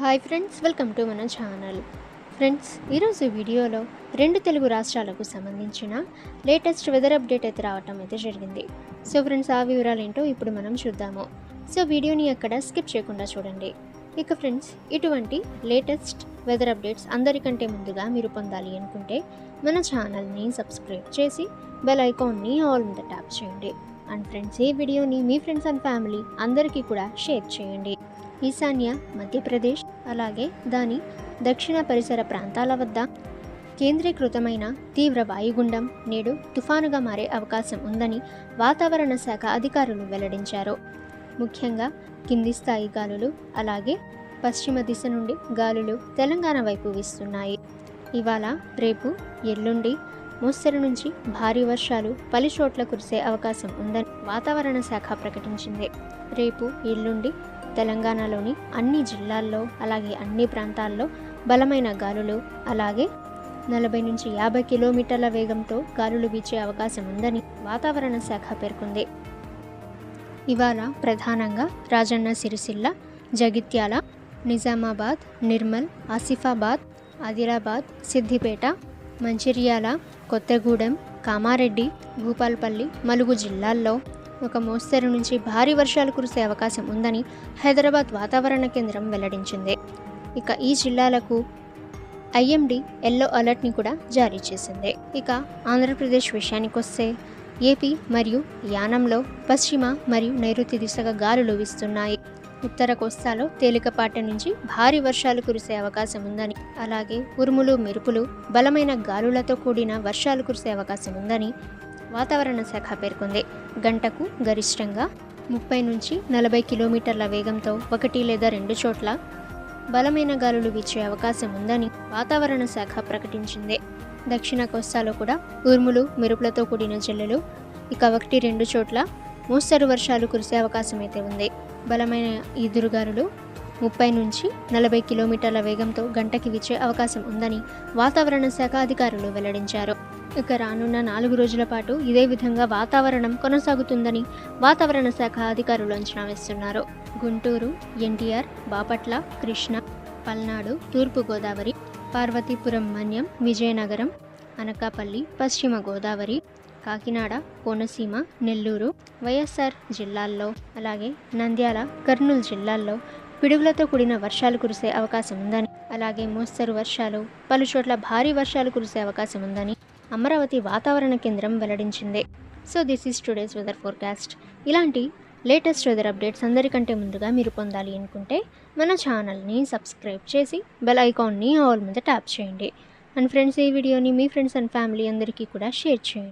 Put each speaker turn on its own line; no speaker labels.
Hi friends, welcome to మన channel. Friends, ఈరోజు వీడియోలో రెండు తెలుగు రాష్ట్రాలకు సంబంధించిన లేటెస్ట్ వెదర్ అప్డేట్ అయితే రావటం అయితే జరిగింది. సో ఫ్రెండ్స్, ఆ వివరాలు ఏంటో ఇప్పుడు మనం చూద్దాము. సో వీడియోని ఎక్కడ స్కిప్ చేయకుండా చూడండి. ఇక ఫ్రెండ్స్, ఇటువంటి లేటెస్ట్ వెదర్ అప్డేట్స్ అందరికంటే ముందుగా మీరు పొందాలి అనుకుంటే మన ఛానల్ని సబ్స్క్రైబ్ చేసి బెల్ ఐకాన్ని ఆల్ మీద ట్యాప్ చేయండి. అండ్ ఫ్రెండ్స్, ఈ వీడియోని మీ ఫ్రెండ్స్ అండ్ ఫ్యామిలీ అందరికీ కూడా షేర్ చేయండి. ఈశాన్య మధ్యప్రదేశ్ అలాగే దాని దక్షిణ పరిసర ప్రాంతాల వద్ద కేంద్రీకృతమైన తీవ్ర వాయుగుండం నేడు తుఫానుగా మారే అవకాశం ఉందని వాతావరణ శాఖ అధికారులు వెల్లడించారు. ముఖ్యంగా కింది స్థాయి గాలులు అలాగే పశ్చిమ దిశ నుండి గాలులు తెలంగాణ వైపు వీస్తున్నాయి. ఇవాళ రేపు ఎల్లుండి మోస్తరు నుంచి భారీ వర్షాలు పలు చోట్ల కురిసే అవకాశం ఉందని వాతావరణ శాఖ ప్రకటించింది. రేపు ఎల్లుండి తెలంగాణలోని అన్ని జిల్లాల్లో అలాగే అన్ని ప్రాంతాల్లో బలమైన గాలులు అలాగే 40 నుంచి 50 కిలోమీటర్ల వేగంతో గాలులు వీచే అవకాశం ఉందని వాతావరణ శాఖ పేర్కొంది. ఇవాళ ప్రధానంగా రాజన్న సిరిసిల్ల, జగిత్యాల, నిజామాబాద్, నిర్మల్, ఆసిఫాబాద్, ఆదిలాబాద్, సిద్దిపేట, మంచిర్యాల, కొత్తగూడెం, కామారెడ్డి, భూపాల్పల్లి, ములుగు జిల్లాల్లో ఒక మోస్తరు నుంచి భారీ వర్షాలు కురిసే అవకాశం ఉందని హైదరాబాద్ వాతావరణ కేంద్రం వెల్లడించింది. ఇక ఈ జిల్లాలకు ఐఎండీ ఎల్లో అలర్ట్ని కూడా జారీ చేసింది. ఇక ఆంధ్రప్రదేశ్ విషయానికి వస్తే ఏపీ మరియు యానంలో పశ్చిమ మరియు నైరుతి దిశగా గాలులు వీస్తున్నాయి. ఉత్తర కోస్తాలో తేలికపాటి నుంచి భారీ వర్షాలు కురిసే అవకాశం ఉందని అలాగే ఉరుములు మెరుపులు బలమైన గాలులతో కూడిన వర్షాలు కురిసే అవకాశం ఉందని వాతావరణ శాఖ పేర్కొంది. గంటకు గరిష్టంగా 30 నుంచి 40 కిలోమీటర్ల వేగంతో 1 లేదా 2 చోట్ల బలమైన గాలులు వీచే అవకాశం ఉందని వాతావరణ శాఖ ప్రకటించింది. దక్షిణ కోస్తాలో కూడా ఉరుములు మెరుపులతో కూడిన జల్లులు ఇక 1-2 చోట్ల మోస్తరు వర్షాలు కురిసే అవకాశం అయితే ఉంది. బలమైన ఈదురుగాలులు 30 నుంచి 40 కిలోమీటర్ల వేగంతో గంటకి వీచే అవకాశం ఉందని వాతావరణ శాఖ అధికారులు వెల్లడించారు. ఇక రానున్న 4 రోజుల పాటు ఇదే విధంగా వాతావరణం కొనసాగుతుందని వాతావరణ శాఖ అధికారులు అంచనా వేస్తున్నారు. గుంటూరు, ఎన్టీఆర్, బాపట్ల, కృష్ణ, పల్నాడు, తూర్పు గోదావరి, పార్వతీపురం మన్యం, విజయనగరం, అనకాపల్లి, పశ్చిమ గోదావరి, కాకినాడ, కోనసీమ, నెల్లూరు, వైఎస్ఆర్ జిల్లాల్లో అలాగే నంద్యాల, కర్నూలు జిల్లాల్లో పిడుగులతో కూడిన వర్షాలు కురిసే అవకాశం ఉందని అలాగే మోస్తరు వర్షాలు పలు చోట్ల భారీ వర్షాలు కురిసే అవకాశం ఉందని అమరావతి వాతావరణ కేంద్రం వెల్లడించింది. So this is today's weather forecast. ఇలాంటి లేటెస్ట్ వెదర్ అప్డేట్స్ అందరికంటే ముందుగా మీరు పొందాలి అనుకుంటే మన ఛానల్ని సబ్స్క్రైబ్ చేసి బెల్ ఐకాన్ని ఆల్ మీద ట్యాప్ చేయండి. అండ్ ఫ్రెండ్స్, ఈ వీడియోని మీ ఫ్రెండ్స్ అండ్ ఫ్యామిలీ అందరికీ కూడా షేర్ చేయండి.